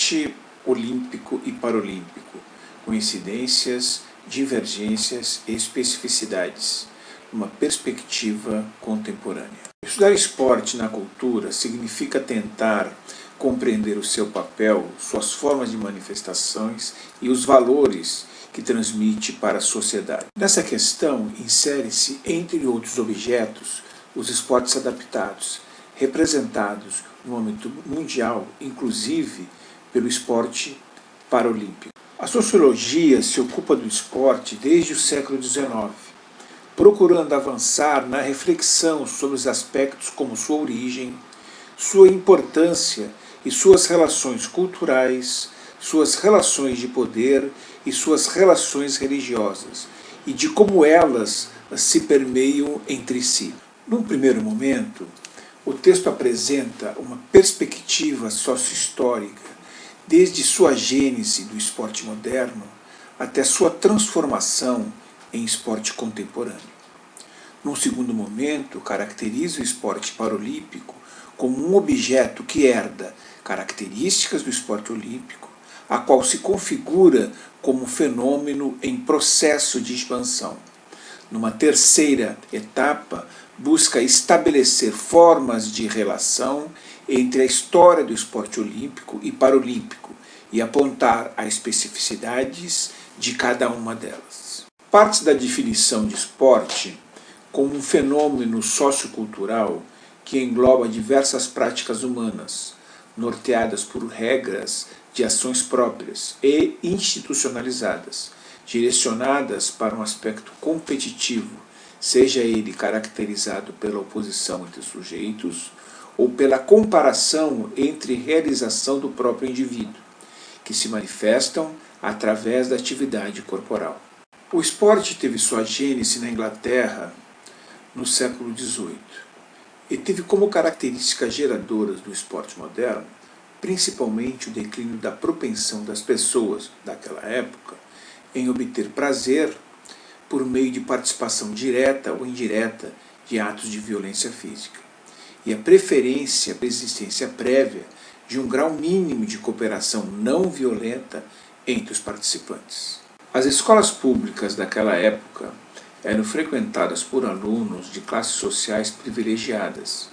esporte olímpico e paralímpico, coincidências, divergências e especificidades, numa perspectiva contemporânea. Estudar esporte na cultura significa tentar compreender o seu papel, suas formas de manifestações e os valores que transmite para a sociedade. Nessa questão, insere-se, entre outros objetos, os esportes adaptados, representados no âmbito mundial, inclusive pelo esporte paralímpico. A sociologia se ocupa do esporte desde o século XIX, procurando avançar na reflexão sobre os aspectos como sua origem, sua importância e suas relações culturais, suas relações de poder e suas relações religiosas, e de como elas se permeiam entre si. Num primeiro momento, o texto apresenta uma perspectiva socio-histórica, desde sua gênese do esporte moderno até sua transformação em esporte contemporâneo. Num segundo momento, caracteriza o esporte paralímpico como um objeto que herda características do esporte olímpico, a qual se configura como um fenômeno em processo de expansão. Numa terceira etapa, busca estabelecer formas de relação entre a história do esporte olímpico e paralímpico e apontar as especificidades de cada uma delas. Parte da definição de esporte como um fenômeno sociocultural que engloba diversas práticas humanas, norteadas por regras de ações próprias e institucionalizadas, direcionadas para um aspecto competitivo, seja ele caracterizado pela oposição entre sujeitos ou pela comparação entre realização do próprio indivíduo, que se manifestam através da atividade corporal. O esporte teve sua gênese na Inglaterra no século XVIII e teve como características geradoras do esporte moderno principalmente o declínio da propensão das pessoas daquela época em obter prazer por meio de participação direta ou indireta de atos de violência física, e a preferência pela existência prévia de um grau mínimo de cooperação não violenta entre os participantes. As escolas públicas daquela época eram frequentadas por alunos de classes sociais privilegiadas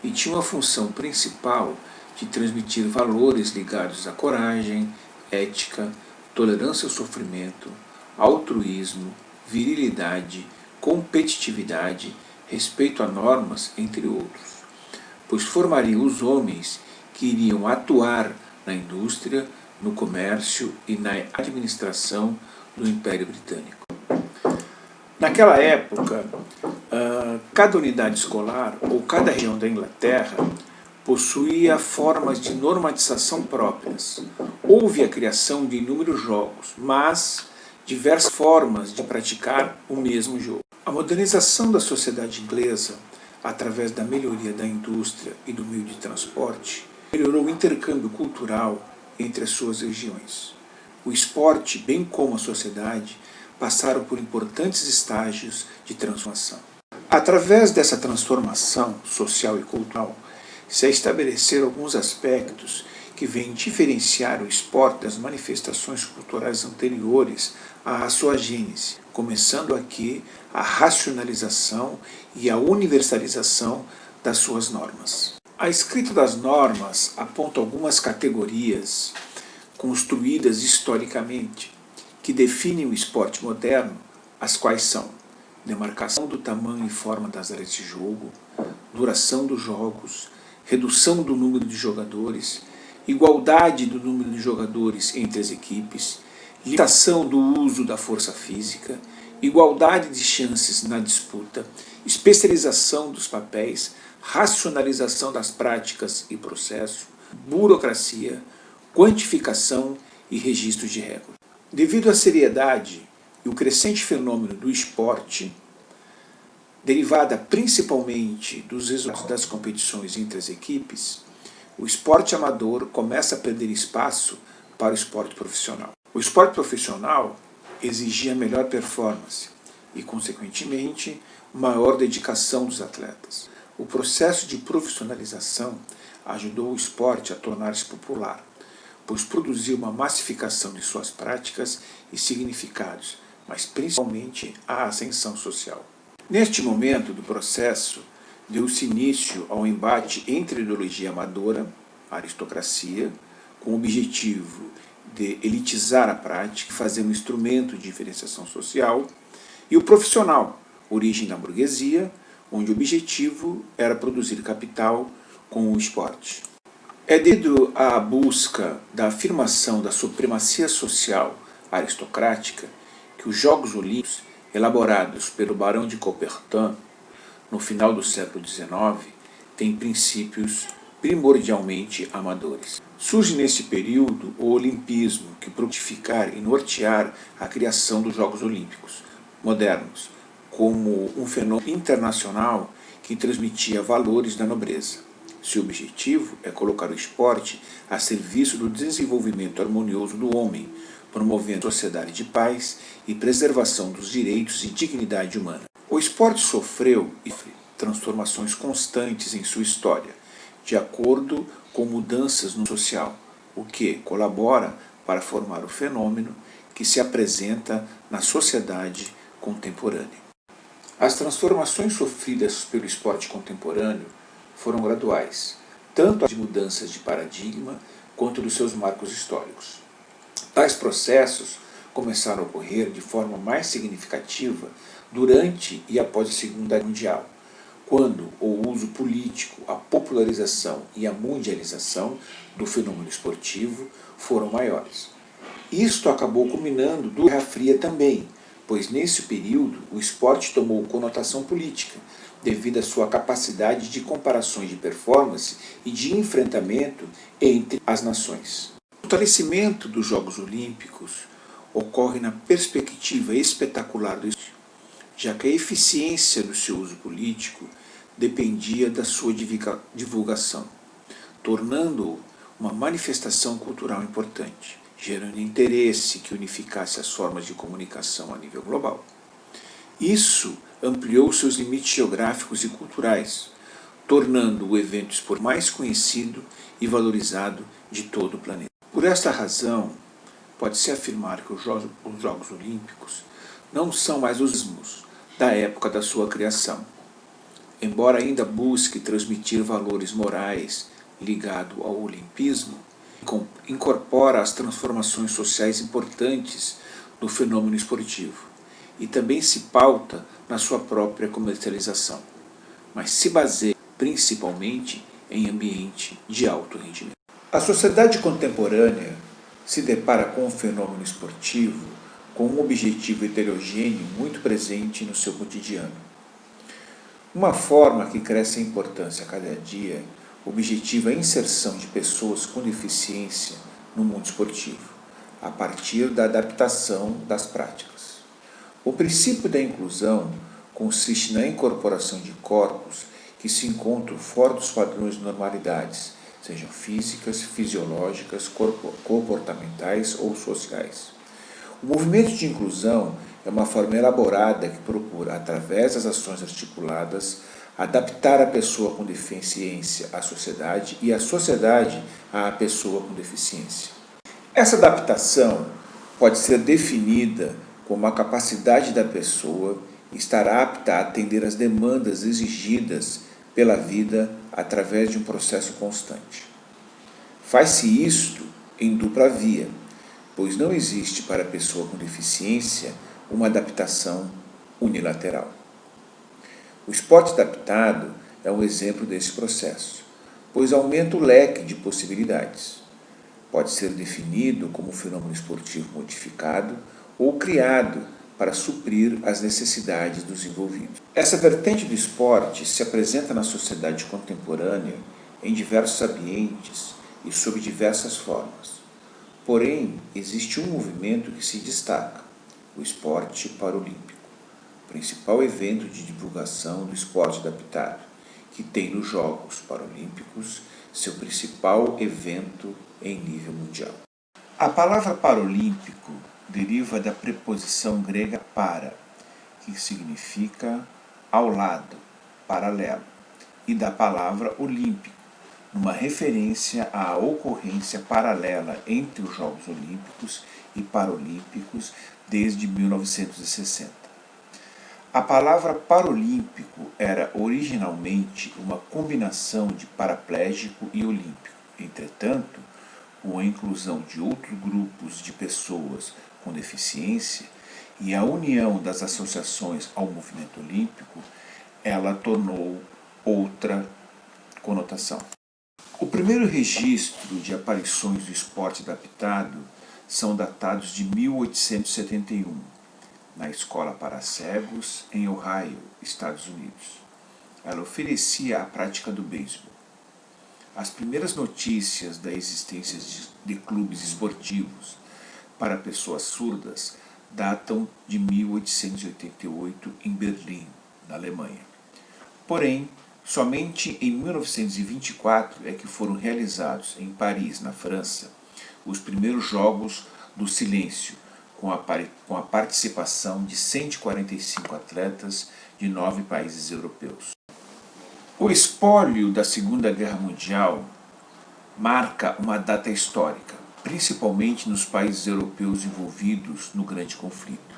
e tinham a função principal de transmitir valores ligados à coragem, ética, tolerância ao sofrimento, altruísmo, virilidade, competitividade, respeito a normas, entre outros, pois formariam os homens que iriam atuar na indústria, no comércio e na administração do Império Britânico. Naquela época, cada unidade escolar ou cada região da Inglaterra possuía formas de normatização próprias. Houve a criação de inúmeros jogos, mas diversas formas de praticar o mesmo jogo. A modernização da sociedade inglesa, através da melhoria da indústria e do meio de transporte, melhorou o intercâmbio cultural entre as suas regiões. O esporte, bem como a sociedade, passaram por importantes estágios de transformação. Através dessa transformação social e cultural, se estabeleceram alguns aspectos que vêm diferenciar o esporte das manifestações culturais anteriores à sua gênese, começando aqui a racionalização e a universalização das suas normas. A escrita das normas aponta algumas categorias construídas historicamente que definem o esporte moderno, as quais são demarcação do tamanho e forma das áreas de jogo, duração dos jogos, redução do número de jogadores, igualdade do número de jogadores entre as equipes, limitação do uso da força física, igualdade de chances na disputa, especialização dos papéis, racionalização das práticas e processos, burocracia, quantificação e registro de regras. Devido à seriedade e o crescente fenômeno do esporte, derivada principalmente dos resultados das competições entre as equipes, o esporte amador começa a perder espaço para o esporte profissional. O esporte profissional exigia melhor performance e, consequentemente, maior dedicação dos atletas. O processo de profissionalização ajudou o esporte a tornar-se popular, pois produziu uma massificação de suas práticas e significados, mas principalmente a ascensão social. Neste momento do processo, deu-se início ao embate entre a ideologia amadora, a aristocracia, com o objetivo de elitizar a prática e fazer um instrumento de diferenciação social, e o profissional, origem da burguesia, onde o objetivo era produzir capital com o esporte. É devido à busca da afirmação da supremacia social aristocrática que os Jogos Olímpicos, elaborados pelo Barão de Coubertin no final do século XIX, têm princípios primordialmente amadores. Surge nesse período o olimpismo, que procura e nortear a criação dos Jogos Olímpicos modernos, como um fenômeno internacional que transmitia valores da nobreza. Seu objetivo é colocar o esporte a serviço do desenvolvimento harmonioso do homem, promovendo a sociedade de paz e preservação dos direitos e dignidade humana. O esporte sofreu transformações constantes em sua história, de acordo com mudanças no social, o que colabora para formar o fenômeno que se apresenta na sociedade contemporânea. As transformações sofridas pelo esporte contemporâneo foram graduais, tanto as mudanças de paradigma quanto dos seus marcos históricos. Tais processos começaram a ocorrer de forma mais significativa durante e após a Segunda Guerra Mundial, quando o uso político, a popularização e a mundialização do fenômeno esportivo foram maiores. Isto acabou culminando na Guerra Fria também, pois nesse período o esporte tomou conotação política, devido à sua capacidade de comparações de performance e de enfrentamento entre as nações. O fortalecimento dos Jogos Olímpicos ocorre na perspectiva espetacular do esporte, já que a eficiência do seu uso político dependia da sua divulgação, tornando-o uma manifestação cultural importante, gerando interesse que unificasse as formas de comunicação a nível global. Isso ampliou seus limites geográficos e culturais, tornando o evento esportivo mais conhecido e valorizado de todo o planeta. Por esta razão, pode-se afirmar que os Jogos Olímpicos não são mais os mesmos da época da sua criação. Embora ainda busque transmitir valores morais ligados ao olimpismo, incorpora as transformações sociais importantes do fenômeno esportivo e também se pauta na sua própria comercialização, mas se baseia principalmente em ambiente de alto rendimento. A sociedade contemporânea se depara com o fenômeno esportivo com um objetivo heterogêneo muito presente no seu cotidiano. Uma forma que cresce em importância a cada dia objetiva a inserção de pessoas com deficiência no mundo esportivo, a partir da adaptação das práticas. O princípio da inclusão consiste na incorporação de corpos que se encontram fora dos padrões de normalidades, sejam físicas, fisiológicas, comportamentais ou sociais. O movimento de inclusão é uma forma elaborada que procura, através das ações articuladas, adaptar a pessoa com deficiência à sociedade e a sociedade à pessoa com deficiência. Essa adaptação pode ser definida como a capacidade da pessoa estar apta a atender às demandas exigidas pela vida através de um processo constante. Faz-se isto em dupla via, pois não existe para a pessoa com deficiência uma adaptação unilateral. O esporte adaptado é um exemplo desse processo, pois aumenta o leque de possibilidades. Pode ser definido como um fenômeno esportivo modificado ou criado para suprir as necessidades dos envolvidos. Essa vertente do esporte se apresenta na sociedade contemporânea em diversos ambientes e sob diversas formas. Porém, existe um movimento que se destaca, o esporte paralímpico, principal evento de divulgação do esporte adaptado, que tem nos Jogos Paralímpicos seu principal evento em nível mundial. A palavra paralímpico deriva da preposição grega para, que significa ao lado, paralelo, e da palavra olímpico, uma referência à ocorrência paralela entre os Jogos Olímpicos e Paralímpicos desde 1960. A palavra paralímpico era originalmente uma combinação de paraplégico e olímpico. Entretanto, com a inclusão de outros grupos de pessoas com deficiência e a união das associações ao movimento olímpico, ela tornou outra conotação. O primeiro registro de aparições do esporte adaptado são datados de 1871, na escola para cegos em Ohio, Estados Unidos. Ela oferecia a prática do beisebol. As primeiras notícias da existência de clubes esportivos para pessoas surdas datam de 1888 em Berlim, na Alemanha. Porém, somente em 1924 é que foram realizados em Paris, na França, os primeiros Jogos do Silêncio, com a participação de 145 atletas de 9 países europeus. O espólio da Segunda Guerra Mundial marca uma data histórica, principalmente nos países europeus envolvidos no grande conflito,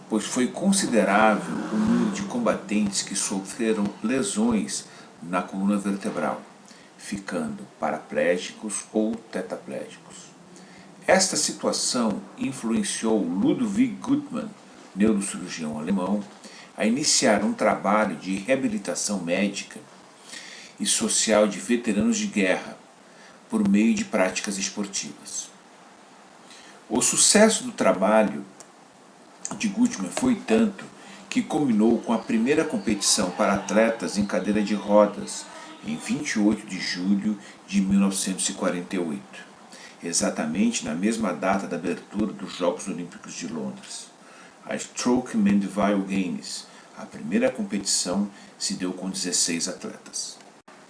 pois foi considerável o número de combatentes que sofreram lesões na coluna vertebral, ficando paraplégicos ou tetraplégicos. Esta situação influenciou Ludwig Guttmann, neurocirurgião alemão, a iniciar um trabalho de reabilitação médica e social de veteranos de guerra por meio de práticas esportivas. O sucesso do trabalho de Guttmann foi tanto que culminou com a primeira competição para atletas em cadeira de rodas em 28 de julho de 1948. Exatamente na mesma data da abertura dos Jogos Olímpicos de Londres. A Stroke Mandeville Games, a primeira competição, se deu com 16 atletas.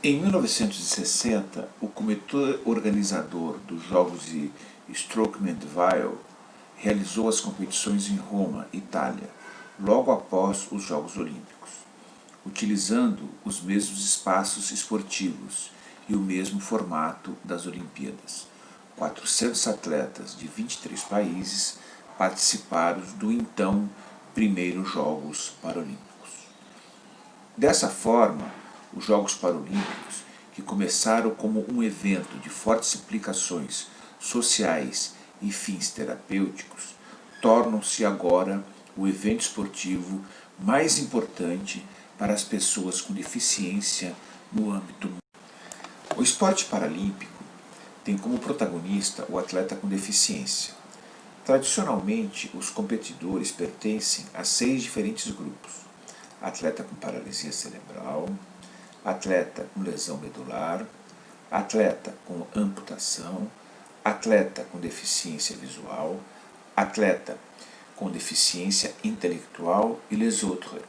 Em 1960, o comitê organizador dos Jogos de Stroke Mandeville realizou as competições em Roma, Itália, logo após os Jogos Olímpicos, utilizando os mesmos espaços esportivos e o mesmo formato das Olimpíadas. 400 atletas de 23 países participaram do então primeiros Jogos Paralímpicos. Dessa forma, os Jogos Paralímpicos, que começaram como um evento de fortes implicações sociais e fins terapêuticos, tornam-se agora o evento esportivo mais importante para as pessoas com deficiência no âmbito mundial. O esporte paralímpico tem como protagonista o atleta com deficiência. Tradicionalmente, os competidores pertencem a 6 diferentes grupos: atleta com paralisia cerebral, atleta com lesão medular, atleta com amputação, atleta com deficiência visual, atleta com deficiência intelectual e les autres,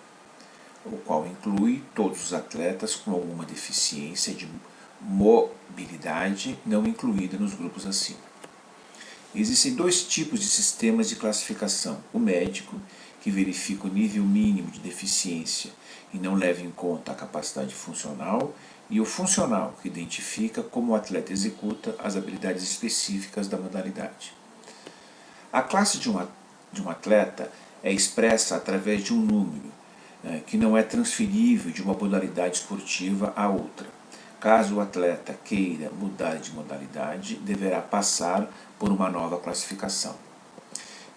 o qual inclui todos os atletas com alguma deficiência de mobilidade não incluída nos grupos acima. Existem 2 tipos de sistemas de classificação: o médico, que verifica o nível mínimo de deficiência e não leva em conta a capacidade funcional, e o funcional, que identifica como o atleta executa as habilidades específicas da modalidade. A classe de um atleta é expressa através de um número, que não é transferível de uma modalidade esportiva a outra. Caso o atleta queira mudar de modalidade, deverá passar por uma nova classificação.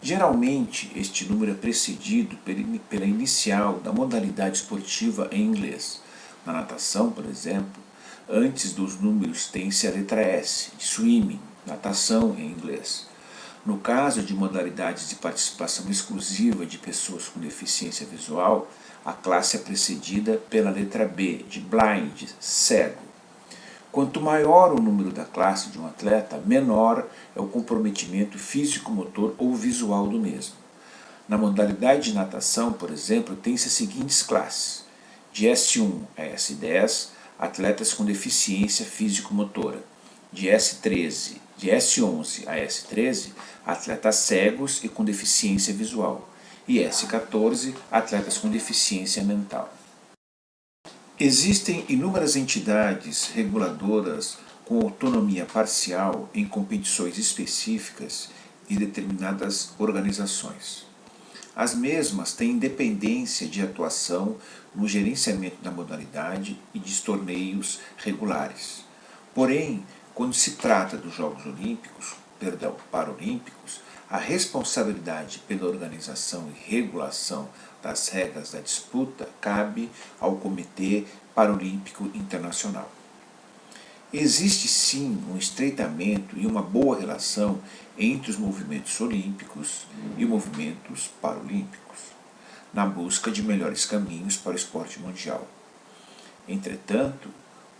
Geralmente, este número é precedido pela inicial da modalidade esportiva em inglês. Na natação, por exemplo, antes dos números tem-se a letra S, de swimming, natação em inglês. No caso de modalidades de participação exclusiva de pessoas com deficiência visual, a classe é precedida pela letra B, de blind, cego. Quanto maior o número da classe de um atleta, menor é o comprometimento físico-motor ou visual do mesmo. Na modalidade de natação, por exemplo, tem-se as seguintes classes: de S1 a S10, atletas com deficiência físico-motora; de S11 a S13, atletas cegos e com deficiência visual; e S14, atletas com deficiência mental. Existem inúmeras entidades reguladoras com autonomia parcial em competições específicas de determinadas organizações. As mesmas têm independência de atuação no gerenciamento da modalidade e de torneios regulares. Porém, quando se trata dos Jogos Paralímpicos, a responsabilidade pela organização e regulação das regras da disputa cabe ao Comitê Paralímpico Internacional. Existe sim um estreitamento e uma boa relação entre os movimentos olímpicos e os movimentos paralímpicos, na busca de melhores caminhos para o esporte mundial. Entretanto,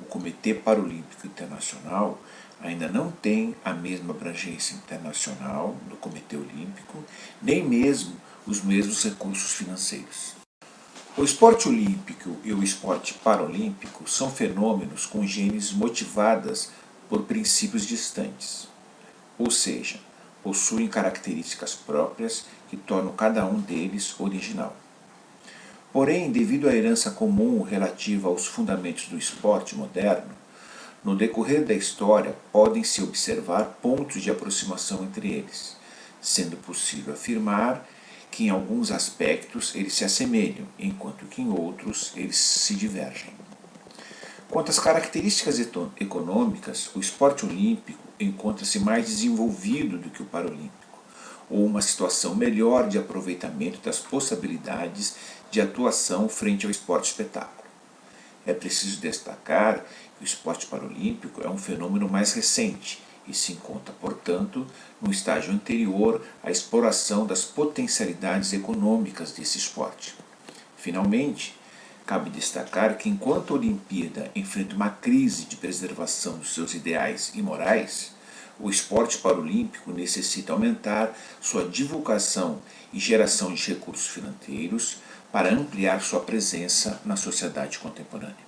o Comitê Paralímpico Internacional ainda não tem a mesma abrangência internacional do Comitê Olímpico, nem mesmo os mesmos recursos financeiros. O esporte olímpico e o esporte paralímpico são fenômenos com genes motivadas por princípios distantes, ou seja, possuem características próprias que tornam cada um deles original. Porém, devido à herança comum relativa aos fundamentos do esporte moderno, no decorrer da história podem-se observar pontos de aproximação entre eles, sendo possível afirmar que em alguns aspectos eles se assemelham, enquanto que em outros eles se divergem. Quanto às características econômicas, o esporte olímpico encontra-se mais desenvolvido do que o paralímpico, ou uma situação melhor de aproveitamento das possibilidades de atuação frente ao esporte espetáculo. É preciso destacar que o esporte paralímpico é um fenômeno mais recente e se encontra, portanto, no estágio anterior à exploração das potencialidades econômicas desse esporte. Finalmente, cabe destacar que enquanto a Olimpíada enfrenta uma crise de preservação dos seus ideais e morais, o esporte paralímpico necessita aumentar sua divulgação e geração de recursos financeiros para ampliar sua presença na sociedade contemporânea.